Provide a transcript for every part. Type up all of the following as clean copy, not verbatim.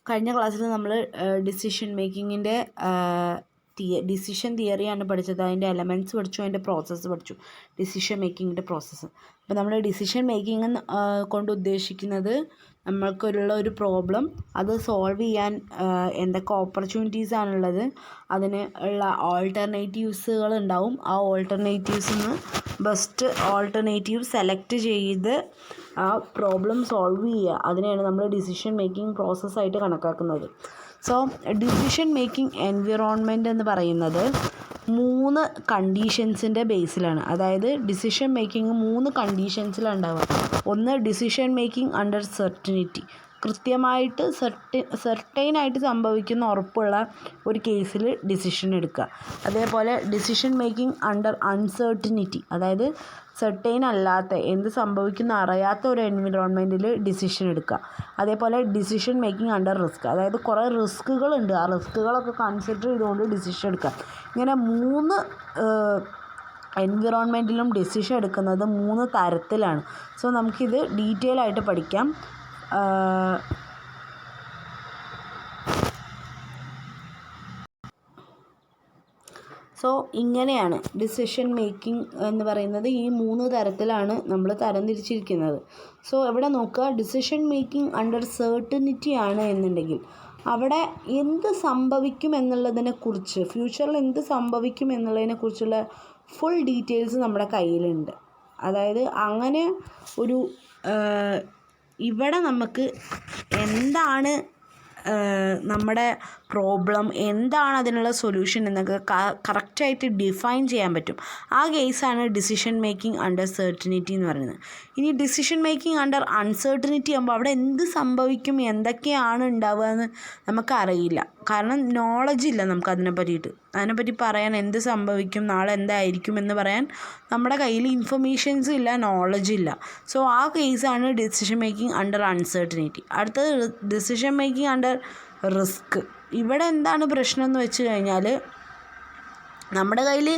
കഴിഞ്ഞ ക്ലാസ്സിൽ നമ്മൾ ഡിസിഷൻ മേക്കിങ്ങിൻ്റെ ഡിസിഷൻ തിയറിയാണ് പഠിച്ചത്. അതിൻ്റെ എലമെൻറ്റ്സ് പഠിച്ചു, അതിൻ്റെ പ്രോസസ്സ് പഠിച്ചു, ഡിസിഷൻ മേക്കിങ്ങിൻ്റെ പ്രോസസ്സ്. അപ്പോൾ നമ്മൾ ഡിസിഷൻ മേക്കിങ് കൊണ്ട് ഉദ്ദേശിക്കുന്നത് നമ്മൾക്കുള്ള ഒരു പ്രോബ്ലം അത് സോൾവ് ചെയ്യാൻ എന്തൊക്കെ ഓപ്പർച്യൂണിറ്റീസ് ആണുള്ളത്, അതിന് ഉള്ള ഓൾട്ടർനേറ്റീവ്സുകൾ ഉണ്ടാവും. ആ ഓൾട്ടർനേറ്റീവ്സിൽ നിന്ന് ബെസ്റ്റ് ഓൾട്ടർനേറ്റീവ് സെലക്ട് ചെയ്ത് ആ പ്രോബ്ലം സോൾവ് ചെയ്യുക, അതിനെയാണ് നമ്മൾ ഡിസിഷൻ മേക്കിംഗ് പ്രോസസ്സായിട്ട് കണക്കാക്കുന്നത്. സോ ഡിസിഷൻ മേക്കിംഗ് എൻവിറോൺമെൻറ്റ് എന്ന് പറയുന്നത് 3 കണ്ടീഷൻസിൻ്റെ ബേസിലാണ്. അതായത് ഡിസിഷൻ മേക്കിംഗ് 3 കണ്ടീഷൻസിലാണ് ഉണ്ടാവുക. ഒന്ന്, ഡിസിഷൻ മേക്കിംഗ് അണ്ടർ സെർട്ടിനിറ്റി, കൃത്യമായിട്ട് സെർട്ടൈനായിട്ട് സംഭവിക്കുന്ന ഉറപ്പുള്ള ഒരു കേസിൽ ഡിസിഷൻ എടുക്കുക. അതേപോലെ ഡിസിഷൻ മേക്കിംഗ് അണ്ടർ അൺസെർട്ടിനിറ്റി, അതായത് സെർട്ടൈൻ അല്ലാത്ത, എന്ത് സംഭവിക്കുന്ന അറിയാത്ത ഒരു എൻവിറോൺമെൻറ്റിൽ ഡിസിഷൻ എടുക്കുക. അതേപോലെ ഡിസിഷൻ മേക്കിംഗ് അണ്ടർ റിസ്ക്, അതായത് കുറേ റിസ്ക്കുകളുണ്ട്, ആ റിസ്ക്കുകളൊക്കെ കൺസിഡർ ചെയ്തുകൊണ്ട് ഡിസിഷൻ എടുക്കുക. ഇങ്ങനെ 3 എൻവിറോൺമെൻറ്റിലും ഡിസിഷൻ എടുക്കുന്നത് 3 തരത്തിലാണ്. സോ നമുക്കിത് ഡീറ്റെയിൽ ആയിട്ട് പഠിക്കാം. സോ ഇങ്ങനെയാണ് ഡിസിഷൻ മേക്കിംഗ് എന്ന് പറയുന്നത്. ഈ 3 തരത്തിലാണ് നമ്മൾ തരംതിരിച്ചിരിക്കുന്നത്. സോ ഇവിടെ നോക്കുക, ഡിസിഷൻ മേക്കിംഗ് അണ്ടർ സെർട്ടനിറ്റി ആണ് എന്നുണ്ടെങ്കിൽ അവിടെ എന്ത് സംഭവിക്കും എന്നുള്ളതിനെക്കുറിച്ച്, ഫ്യൂച്ചറിൽ എന്ത് സംഭവിക്കും എന്നുള്ളതിനെക്കുറിച്ചുള്ള ഫുൾ ഡീറ്റെയിൽസ് നമ്മുടെ കയ്യിലുണ്ട്. അതായത് അങ്ങനെ ഒരു ഇവിടെ നമുക്ക് എന്താണ് നമ്മുടെ പ്രോബ്ലം, എന്താണ് അതിനുള്ള സൊല്യൂഷൻ എന്നൊക്കെ കറക്റ്റായിട്ട് ഡിഫൈൻ ചെയ്യാൻ പറ്റും. ആ കേസാണ് ഡിസിഷൻ മേക്കിംഗ് അണ്ടർ സെർട്ടനിറ്റി എന്ന് പറയുന്നത്. ഇനി ഡിസിഷൻ മേക്കിംഗ് അണ്ടർ അൺസെർട്ടനിറ്റി ആകുമ്പോൾ അവിടെ എന്ത് സംഭവിക്കും, എന്തൊക്കെയാണ് ഉണ്ടാവുക എന്ന് നമുക്കറിയില്ല. കാരണം നോളജ് ഇല്ല നമുക്ക് അതിനെപ്പറ്റി പറയാൻ, എന്ത് സംഭവിക്കും, നാളെ എന്തായിരിക്കും എന്ന് പറയാൻ നമ്മുടെ കയ്യിൽ ഇൻഫർമേഷൻസ് ഇല്ല, നോളജ് ഇല്ല. സോ ആ കേസാണ് ഡിസിഷൻ മേക്കിംഗ് അണ്ടർ അൺസെർട്ടനിറ്റി. അടുത്തത് ഡിസിഷൻ മേക്കിംഗ് അണ്ടർ റിസ്ക്. ഇവിടെ എന്താണ് പ്രശ്നം എന്ന് വെച്ച് കഴിഞ്ഞാൽ നമ്മുടെ കയ്യിൽ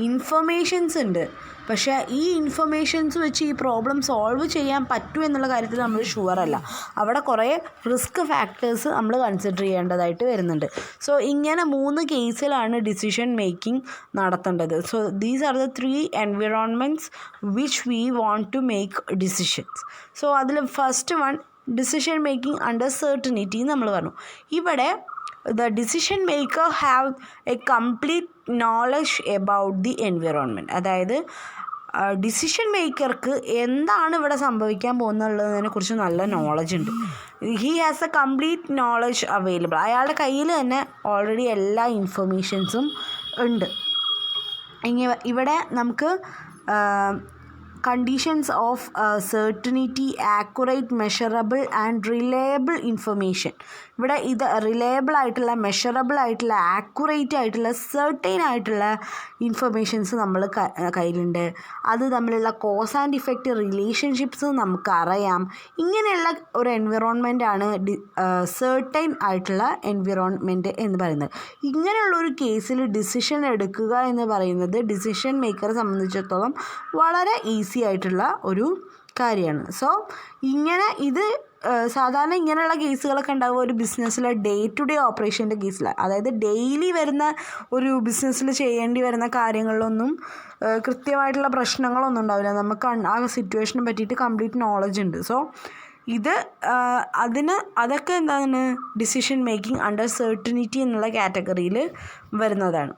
ഇൻഫർമേഷൻസ് ഉണ്ട്, പക്ഷേ ഈ ഇൻഫർമേഷൻസ് വെച്ച് ഈ പ്രോബ്ലം സോൾവ് ചെയ്യാൻ പറ്റുമോ എന്നുള്ള കാര്യത്തിൽ നമ്മൾ ഷുവറല്ല. അവിടെ കുറേ റിസ്ക് ഫാക്ടേഴ്സ് നമ്മൾ കൺസിഡർ ചെയ്യേണ്ടതായിട്ട് വരുന്നുണ്ട്. സോ ഇങ്ങനെ 3 കേസിലാണ് ഡിസിഷൻ മേക്കിംഗ് നടത്തേണ്ടത്. So these are the 3 environments which we want to make decisions. So അതിൽ first one decision making under certainty നമ്മൾ പറഞ്ഞു. ഇവിടെ the decision maker have a complete knowledge about the environment. അതായത് decision മേക്കർക്ക് എന്താണ് ഇവിടെ സംഭവിക്കാൻ പോകുന്നുള്ളതിനെ കുറിച്ച് നല്ല നോളജ് ഉണ്ട്. He has A complete knowledge available. അയാളുടെ കയ്യിൽ തന്നെ ഓൾറെഡി എല്ലാ ഇൻഫർമേഷൻസും ഉണ്ട്. ഇവിടെ നമുക്ക് conditions of certainty, accurate, measurable and reliable information. ഇവിടെ ഇത് റിലയബിൾ ആയിട്ടുള്ള, മെഷറബിൾ ആയിട്ടുള്ള, ആക്യുറേറ്റ് ആയിട്ടുള്ള, സെർട്ടൈൻ ആയിട്ടുള്ള ഇൻഫർമേഷൻസ് നമ്മൾ കയ്യിലുണ്ട്. അത് തമ്മിലുള്ള കോസ് ആൻഡ് ഇഫക്റ്റ് റിലേഷൻഷിപ്സ് നമുക്കറിയാം. ഇങ്ങനെയുള്ള ഒരു എൻവിറോൺമെൻറ്റാണ് സെർട്ടൈൻ ആയിട്ടുള്ള എൻവിറോൺമെൻറ്റ് എന്ന് പറയുന്നത്. ഇങ്ങനെയുള്ളൊരു കേസിൽ ഡിസിഷൻ എടുക്കുക എന്ന് പറയുന്നത് ഡിസിഷൻ മേക്കറെ സംബന്ധിച്ചിടത്തോളം വളരെ ഈസി ആയിട്ടുള്ള ഒരു കാര്യമാണ്. സോ ഇത് സാധാരണ ഇങ്ങനെയുള്ള കേസുകളൊക്കെ ഉണ്ടാവുക ഒരു ബിസിനസ്സിലെ ഡേ ടു ഡേ ഓപ്പറേഷൻ്റെ കേസിലാണ്. അതായത് ഡെയിലി വരുന്ന ഒരു ബിസിനസ്സിൽ ചെയ്യേണ്ടി വരുന്ന കാര്യങ്ങളിലൊന്നും കൃത്യമായിട്ടുള്ള പ്രശ്നങ്ങളൊന്നും ഉണ്ടാവില്ല. നമുക്ക് ആ സിറ്റുവേഷനെ പറ്റിയിട്ട് കംപ്ലീറ്റ് നോളജ് ഉണ്ട്. സോ അതൊക്കെ എന്താണ് ഡിസിഷൻ മേക്കിംഗ് അണ്ടർ സെർട്ടനിറ്റി എന്നുള്ള കാറ്റഗറിയിൽ വരുന്നതാണ്.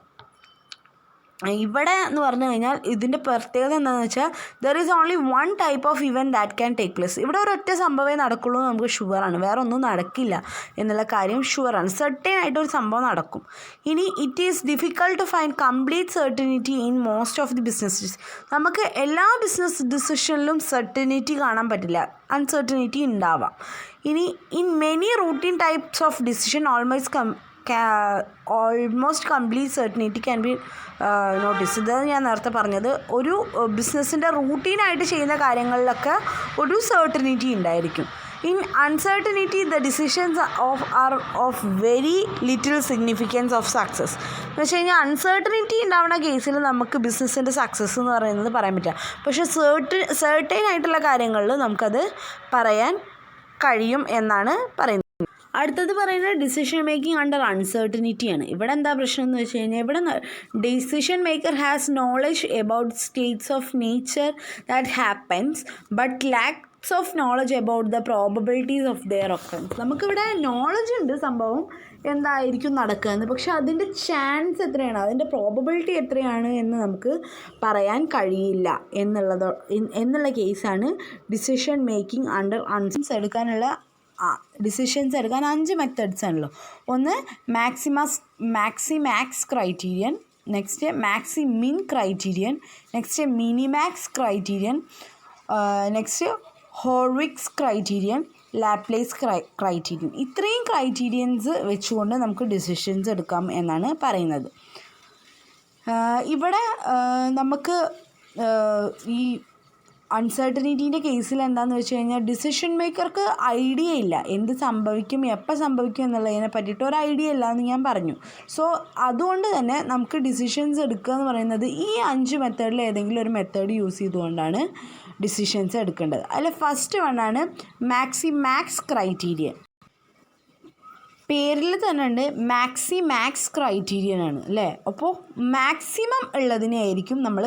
ഇവിടെ എന്ന് പറഞ്ഞു കഴിഞ്ഞാൽ ഇതിൻ്റെ പ്രത്യേകത എന്താണെന്ന് വെച്ചാൽ there is only 1 type of event that can take place. ഇവിടെ ഒരൊറ്റ സംഭവമേ നടക്കുള്ളൂ എന്ന് നമുക്ക് ഷുവറാണ്, വേറെ ഒന്നും നടക്കില്ല എന്നുള്ള കാര്യം ഷുവറാണ്. സെർട്ടൈൻ ആയിട്ടൊരു സംഭവം നടക്കും. ഇനി it is difficult to find complete certainty in most of the businesses. നമുക്ക് എല്ലാ ബിസിനസ് ഡിസിഷനിലും സെർട്ടനിറ്റി കാണാൻ പറ്റില്ല, അൺസെർട്ടനിറ്റി ഉണ്ടാവാം. ഇനി in many routine types of decision almost complete certainty can be notice. ഇത് ഞാൻ നേരത്തെ പറഞ്ഞത്, ഒരു ബിസിനസ്സിൻ്റെ റൂട്ടീനായിട്ട് ചെയ്യുന്ന കാര്യങ്ങളിലൊക്കെ ഒരു സെർട്ടനിറ്റി ഉണ്ടായിരിക്കും. In uncertainty the decisions are of very little significance of success. എന്ന് വെച്ച് കഴിഞ്ഞാൽ അൺസെർട്ടനിറ്റി ഉണ്ടാവുന്ന കേസിൽ നമുക്ക് ബിസിനസ്സിൻ്റെ സക്സസ് എന്ന് പറയുന്നത് പറയാൻ പറ്റില്ല. പക്ഷേ സെർട്ടൈൻ ആയിട്ടുള്ള കാര്യങ്ങളിൽ നമുക്കത് പറയാൻ കഴിയും എന്നാണ് പറയുന്നത്. അടുത്തത് പറയുന്നത് ഡിസിഷൻ മേക്കിംഗ് അണ്ടർ അൺസർട്ടനിറ്റിയാണ്. ഇവിടെ എന്താ പ്രശ്നം എന്ന് വെച്ച് കഴിഞ്ഞാൽ ഇവിടെ decision maker has knowledge about States of nature that happens but lakhs of knowledge about the probabilities of their occurrence. നമുക്കിവിടെ നോളജ് ഉണ്ട് സംഭവം എന്തായിരിക്കും നടക്കുകയെന്ന്, പക്ഷെ അതിൻ്റെ ചാൻസ് എത്രയാണ്, അതിൻ്റെ പ്രോബബിലിറ്റി എത്രയാണ് എന്ന് നമുക്ക് പറയാൻ കഴിയില്ല എന്നുള്ള കേസാണ് ഡിസിഷൻ മേക്കിംഗ് അണ്ടർ അൺസർട്ടനിറ്റി. എടുക്കാനുള്ള ഡിസിഷൻസ് എടുക്കാൻ 5 മെത്തേഡ്സ് ആണല്ലോ. ഒന്ന് maximax criterion, next maximin criterion, next minimax criterion, next Hurwicz criterion, Laplace criterion. ഇത്രയും ക്രൈറ്റീരിയൻസ് വെച്ചുകൊണ്ട് നമുക്ക് ഡിസിഷൻസ് എടുക്കാം എന്നാണ് പറയുന്നത്. ഇവിടെ നമുക്ക് ഈ അൺസർട്ടനിറ്റീൻ്റെ കേസിൽ എന്താണെന്ന് വെച്ച് കഴിഞ്ഞാൽ ഡിസിഷൻ മേക്കർക്ക് ഐഡിയ ഇല്ല, എന്ത് സംഭവിക്കും എപ്പോൾ സംഭവിക്കും എന്നുള്ളതിനെ പറ്റിയിട്ട് ഒരു ഐഡിയ ഇല്ല എന്ന് ഞാൻ പറഞ്ഞു. സോ അതുകൊണ്ട് തന്നെ നമുക്ക് ഡിസിഷൻസ് എടുക്കുക എന്ന് പറയുന്നത് ഈ 5 മെത്തേഡിൽ ഏതെങ്കിലും ഒരു മെത്തേഡ് യൂസ് ചെയ്തുകൊണ്ടാണ് ഡിസിഷൻസ് എടുക്കേണ്ടത്. അതിൽ ഫസ്റ്റ് വണ്ണാണ് മാക്സിമാക്സ് ക്രൈറ്റീരിയൻ. പേരിൽ തന്നെ ഉണ്ട് മാക്സിമാക്സ് ക്രൈറ്റീരിയൻ ആണ് അല്ലേ. അപ്പോൾ മാക്സിമം ഉള്ളതിനെ ആയിരിക്കും നമ്മൾ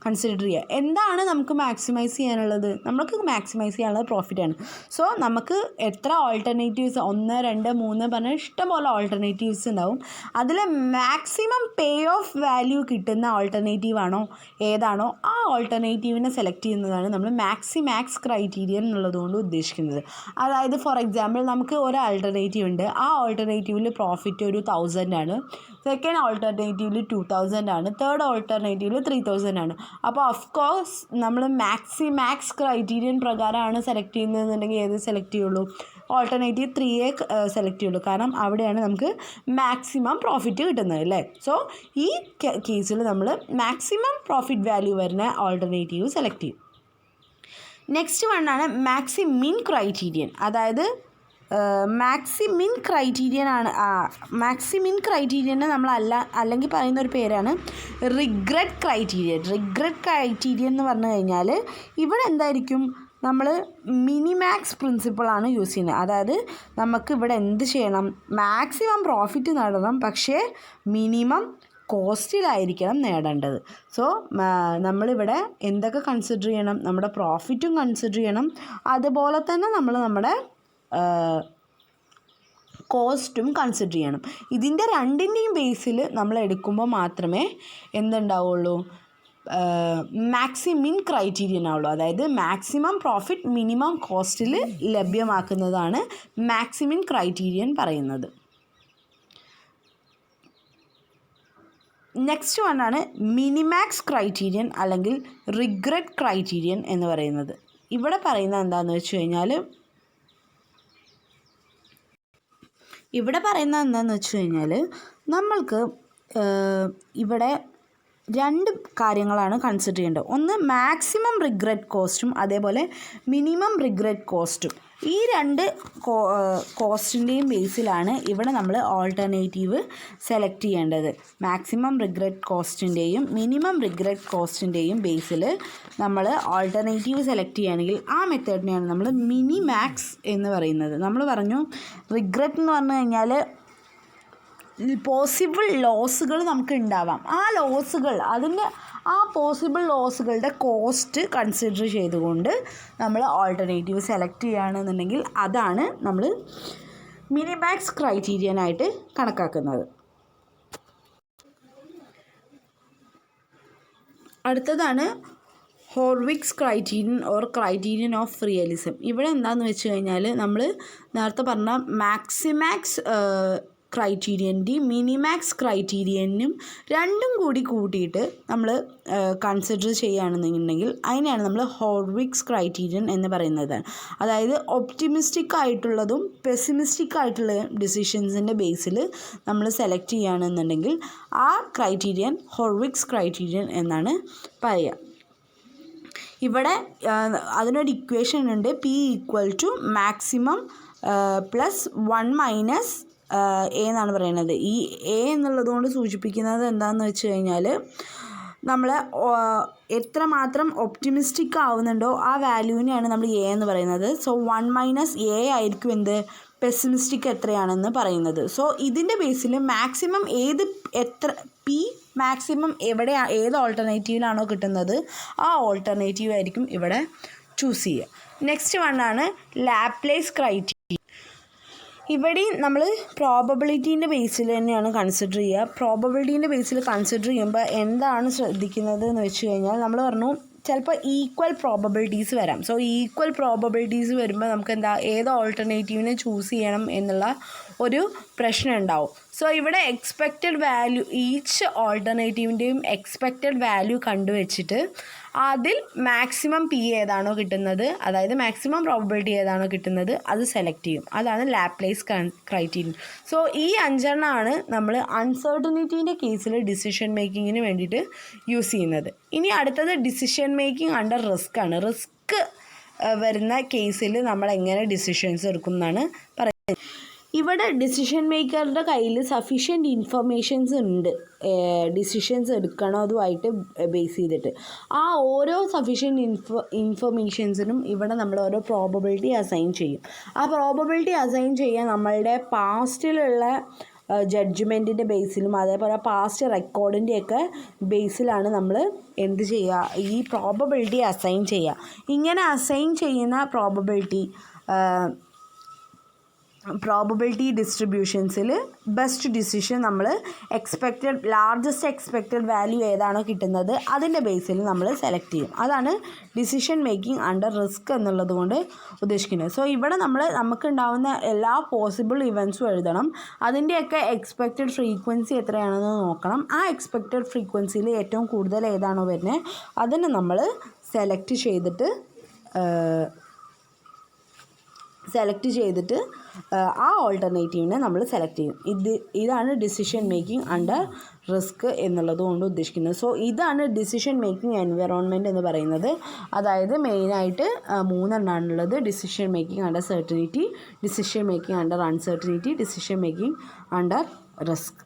കൺസിഡർ ചെയ്യുക. എന്താണ് നമുക്ക് മാക്സിമൈസ് ചെയ്യാനുള്ളത്? നമുക്ക് മാക്സിമൈസ് ചെയ്യാനുള്ളത് പ്രോഫിറ്റാണ്. സോ നമുക്ക് എത്ര ഓൾട്ടർനേറ്റീവ്സ് 1, 2, 3 പറഞ്ഞാൽ ഇഷ്ടംപോലെ ഓൾട്ടർനേറ്റീവ്സ് ഉണ്ടാവും. അതിൽ മാക്സിമം പേ ഓഫ് വാല്യൂ കിട്ടുന്ന ഓൾട്ടർനേറ്റീവ് ആണോ ഏതാണോ ആ ഓൾട്ടർനേറ്റീവിനെ സെലക്ട് ചെയ്യുന്നതാണ് നമ്മൾ മാക്സിമാക്സ് ക്രൈറ്റീരിയൻ എന്നുള്ളതുകൊണ്ട് ഉദ്ദേശിക്കുന്നത്. അതായത് ഫോർ എക്സാമ്പിൾ നമുക്ക് ഒരു ആൾട്ടർനേറ്റീവ് ഉണ്ട്, ആ ഓൾട്ടർനേറ്റീവിൽ പ്രോഫിറ്റ് ഒരു 1000 ആണ്, സെക്കൻഡ് ഓൾട്ടർനേറ്റീവിൽ 2000 ആണ്, തേർഡ് ഓൾട്ടർനേറ്റീവിൽ 3000 ആണ്. അപ്പോൾ ഓഫ്കോഴ്സ് നമ്മൾ മാക്സിമാക്സ് ക്രൈറ്റീരിയൻ പ്രകാരമാണ് സെലക്ട് ചെയ്യുന്നതെന്നുണ്ടെങ്കിൽ ഏത് സെലക്ട് ചെയ്യുള്ളൂ? ഓൾട്ടർനേറ്റീവ് 3A സെലക്ട് ചെയ്യുള്ളൂ. കാരണം അവിടെയാണ് നമുക്ക് മാക്സിമം പ്രോഫിറ്റ് കിട്ടുന്നത് അല്ലേ. സോ ഈ കേസിൽ നമ്മൾ മാക്സിമം പ്രോഫിറ്റ് വാല്യൂ വരുന്ന ഓൾട്ടർനേറ്റീവ് സെലക്ട് ചെയ്യും. നെക്സ്റ്റ് വണ്ണാണ് മാക്സിമിൻ ക്രൈറ്റീരിയൻ. അതായത് മാക്സിമിൻ ക്രൈറ്റീരിയനാണ്. മാക്സിമിൻ ക്രൈറ്റീരിയനെ നമ്മൾ അല്ലെങ്കിൽ പറയുന്ന ഒരു പേരാണ് റിഗ്രറ്റ് ക്രൈറ്റീരിയൻ. റിഗ്രറ്റ് ക്രൈറ്റീരിയൻ എന്ന് പറഞ്ഞു കഴിഞ്ഞാൽ ഇവിടെ എന്തായിരിക്കും, നമ്മൾ മിനിമാക്സ് പ്രിൻസിപ്പിളാണ് യൂസ് ചെയ്യുന്നത്. അതായത് നമുക്ക് ഇവിടെ എന്ത് ചെയ്യണം, മാക്സിമം പ്രോഫിറ്റ് നേടണം, പക്ഷേ മിനിമം കോസ്റ്റിലായിരിക്കണം നേടേണ്ടത്. സോ നമ്മളിവിടെ എന്തൊക്കെ കൺസിഡർ ചെയ്യണം? നമ്മുടെ പ്രോഫിറ്റും കൺസിഡർ ചെയ്യണം, അതുപോലെ തന്നെ നമ്മൾ നമ്മുടെ കോസ്റ്റും കൺസിഡർ ചെയ്യണം. ഇതിൻ്റെ രണ്ടിൻ്റെയും ബേസിൽ നമ്മൾ എടുക്കുമ്പോൾ മാത്രമേ എന്തുണ്ടാവുള്ളൂ, മാക്സിമിൻ ക്രൈറ്റീരിയൻ ആവുള്ളൂ. അതായത് മാക്സിമം പ്രോഫിറ്റ് മിനിമം കോസ്റ്റിൽ ലഭ്യമാക്കുന്നതാണ് മാക്സിമിൻ ക്രൈറ്റീരിയൻ പറയുന്നത്. നെക്സ്റ്റ് വണ്ണാണ് മിനിമാക്സ് ക്രൈറ്റീരിയൻ അല്ലെങ്കിൽ റിഗ്രറ്റ് ക്രൈറ്റീരിയൻ എന്ന് പറയുന്നത്. ഇവിടെ പറയുന്നത് എന്താണെന്ന് വെച്ച് കഴിഞ്ഞാൽ നമ്മൾക്ക് ഇവിടെ 2 കാര്യങ്ങളാണ് കൺസിഡർ ചെയ്യേണ്ടത്. ഒന്ന് മാക്സിമം റിഗ്രറ്റ് കോസ്റ്റും അതേപോലെ മിനിമം റിഗ്രറ്റ് കോസ്റ്റും. ഈ 2 കോസ്റ്റിൻ്റെയും ബേസിലാണ് ഇവിടെ നമ്മൾ ഓൾട്ടർനേറ്റീവ് സെലക്ട് ചെയ്യേണ്ടത്. മാക്സിമം റിഗ്രറ്റ് കോസ്റ്റിൻ്റെയും മിനിമം റിഗ്രറ്റ് കോസ്റ്റിൻ്റെയും ബേസിൽ നമ്മൾ ഓൾട്ടർനേറ്റീവ് സെലക്ട് ചെയ്യുകയാണെങ്കിൽ ആ മെത്തേഡിനെയാണ് നമ്മൾ മിനിമാക്സ് എന്ന് പറയുന്നത്. നമ്മൾ പറഞ്ഞു റിഗ്രറ്റ് എന്ന് പറഞ്ഞു കഴിഞ്ഞാൽ പോസിബിൾ ലോസുകൾ നമുക്ക് ഉണ്ടാവാം. ആ പോസിബിൾ ലോസുകളുടെ കോസ്റ്റ് കൺസിഡർ ചെയ്തുകൊണ്ട് നമ്മൾ ഓൾട്ടർനേറ്റീവ് സെലക്ട് ചെയ്യുകയാണെന്നുണ്ടെങ്കിൽ അതാണ് നമ്മൾ മിനിമാക്സ് ക്രൈറ്റീരിയനായിട്ട് കണക്കാക്കുന്നത്. അടുത്തതാണ് Hurwicz criterion or criterion of realism. ഇവിടെ എന്താണെന്ന് വെച്ച് കഴിഞ്ഞാൽ നമ്മൾ നേരത്തെ പറഞ്ഞ മാക്സിമാക്സ് ക്രൈറ്റീരിയൻ്റെയും മിനിമാക്സ് ക്രൈറ്റീരിയനും രണ്ടും കൂടി കൂട്ടിയിട്ട് നമ്മൾ കൺസിഡർ ചെയ്യുകയാണെന്നുണ്ടെങ്കിൽ അതിനെയാണ് നമ്മൾ ഹോർവിക്സ് ക്രൈറ്റീരിയൻ എന്ന് പറയുന്നത്. അതായത് ഒപ്റ്റിമിസ്റ്റിക് ആയിട്ടുള്ളതും പെസിമിസ്റ്റിക് ആയിട്ടുള്ള ഡിസിഷൻസിൻ്റെ ബേസിൽ നമ്മൾ സെലക്ട് ചെയ്യുകയാണെന്നുണ്ടെങ്കിൽ ആ ക്രൈറ്റീരിയൻ ഹോർവിക്സ് ക്രൈറ്റീരിയൻ എന്നാണ് പറയുക. ഇവിടെ അതിനൊരു ഇക്വേഷൻ ഉണ്ട്, P = മാക്സിമം പ്ലസ് 1 - A എന്നാണ് പറയുന്നത്. ഈ A എന്നുള്ളത് കൊണ്ട് സൂചിപ്പിക്കുന്നത് എന്താണെന്ന് വെച്ച് കഴിഞ്ഞാൽ നമ്മൾ എത്രമാത്രം ഒപ്റ്റിമിസ്റ്റിക് ആവുന്നുണ്ടോ ആ വാല്യൂവിനെയാണ് നമ്മൾ A എന്ന് പറയുന്നത്. സോ 1 - A ആയിരിക്കും എന്ത് പെസിമിസ്റ്റിക് എത്രയാണെന്ന് പറയുന്നത്. സോ ഇതിൻ്റെ ബേസിൽ മാക്സിമം മാക്സിമം ഏത് ഓൾട്ടർനേറ്റീവിലാണോ കിട്ടുന്നത് ആ ഓൾട്ടർനേറ്റീവ് ആയിരിക്കും ഇവിടെ ചൂസ് ചെയ്യുക. നെക്സ്റ്റ് വണ്ണാണ് ലാപ്ലേസ് ക്രൈറ്റീരിയ. ഇവിടെയും നമ്മൾ പ്രോബബിലിറ്റീൻ്റെ ബേസിൽ തന്നെയാണ് കൺസിഡർ ചെയ്യുക. പ്രോബബിലിറ്റീൻ്റെ ബേസിൽ കൺസിഡർ ചെയ്യുമ്പോൾ എന്താണ് ശ്രദ്ധിക്കുന്നത് എന്ന് വെച്ച് കഴിഞ്ഞാൽ നമ്മൾ പറഞ്ഞു ചിലപ്പോൾ ഈക്വൽ പ്രോബബിലിറ്റീസ് വരാം. സോ ഈക്വൽ പ്രോബബിലിറ്റീസ് വരുമ്പോൾ നമുക്ക് ഏത് ഓൾട്ടർനേറ്റീവിനെ ചൂസ് ചെയ്യണം എന്നുള്ള ഒരു പ്രശ്നം ഉണ്ടാവും. സോ ഇവിടെ എക്സ്പെക്റ്റഡ് വാല്യൂ ഈച്ച് ഓൾട്ടർനേറ്റീവിൻ്റെയും എക്സ്പെക്റ്റഡ് വാല്യൂ കണ്ടുവച്ചിട്ട് അതിൽ മാക്സിമം പി ഏതാണോ കിട്ടുന്നത്, അതായത് മാക്സിമം പ്രോബബിലിറ്റി ഏതാണോ കിട്ടുന്നത് അത് സെലക്ട് ചെയ്യും. അതാണ് ലാപ്ലേസ് ക്രൈറ്റീരിയൻ. സോ ഈ 5 നമ്മൾ അൺസർട്ടനിറ്റീൻ്റെ കേസിൽ ഡിസിഷൻ മേക്കിങ്ങിന് വേണ്ടിയിട്ട് യൂസ് ചെയ്യുന്നത്. ഇനി അടുത്തത് ഡിസിഷൻ മേക്കിംഗ് അണ്ടർ റിസ്ക് ആണ്. റിസ്ക് വരുന്ന കേസിൽ നമ്മൾ എങ്ങനെ ഡിസിഷൻസ് എടുക്കും എന്നാണ് പറയുന്നത്. ഇവിടെ ഡിസിഷൻ മേക്കറുടെ കയ്യിൽ സഫീഷ്യൻറ്റ് ഇൻഫർമേഷൻസ് ഉണ്ട് ഡിസിഷൻസ് എടുക്കണതുമായിട്ട് ബേസ് ചെയ്തിട്ട്. ആ ഓരോ സഫീഷ്യൻറ്റ് ഇൻഫർമേഷൻസിനും ഇവിടെ നമ്മൾ ഓരോ പ്രോബബിലിറ്റി അസൈൻ ചെയ്യും. ആ പ്രോബബിലിറ്റി അസൈൻ ചെയ്യാൻ നമ്മളുടെ പാസ്റ്റിലുള്ള ജഡ്ജ്മെൻറ്റിൻ്റെ ബേസിലും അതേപോലെ പാസ്റ്റ് റെക്കോർഡിൻ്റെയൊക്കെ ബേസിലാണ് നമ്മൾ എന്ത് ചെയ്യുക, ഈ പ്രോബബിലിറ്റി അസൈൻ ചെയ്യുക. ഇങ്ങനെ അസൈൻ ചെയ്യുന്ന പ്രോബബിലിറ്റി ഡിസ്ട്രിബ്യൂഷൻസിൽ ബെസ്റ്റ് ഡിസിഷൻ നമ്മൾ ലാർജസ്റ്റ് എക്സ്പെക്റ്റഡ് വാല്യൂ ഏതാണോ കിട്ടുന്നത് അതിൻ്റെ ബേസിൽ നമ്മൾ സെലക്ട് ചെയ്യും. അതാണ് ഡിസിഷൻ മേക്കിംഗ് അണ്ടർ റിസ്ക് എന്നുള്ളത് കൊണ്ട് ഉദ്ദേശിക്കുന്നത്. സോ ഇവിടെ നമുക്കുണ്ടാവുന്ന എല്ലാ പോസിബിൾ ഇവൻറ്റ്സും എഴുതണം. അതിൻ്റെയൊക്കെ എക്സ്പെക്റ്റഡ് ഫ്രീക്വൻസി എത്രയാണെന്ന് നോക്കണം. ആ എക്സ്പെക്റ്റഡ് ഫ്രീക്വൻസിയിൽ ഏറ്റവും കൂടുതൽ ഏതാണോ വരുന്നത് അതിന് നമ്മൾ സെലക്ട് ചെയ്തിട്ട് ആ ഓൾട്ടർനേറ്റീവിനെ നമ്മൾ സെലക്ട് ചെയ്യും. ഇതാണ് ഡിസിഷൻ മേക്കിംഗ് അണ്ടർ റിസ്ക് എന്നുള്ളത് കൊണ്ട് ഉദ്ദേശിക്കുന്നത്. സോ ഇതാണ് ഡിസിഷൻ മേക്കിംഗ് എൻവയറോൺമെൻറ്റ് എന്ന് പറയുന്നത്. അതായത് മെയിനായിട്ട് 3 decision making under certainty, decision making under uncertainty, decision making under risk.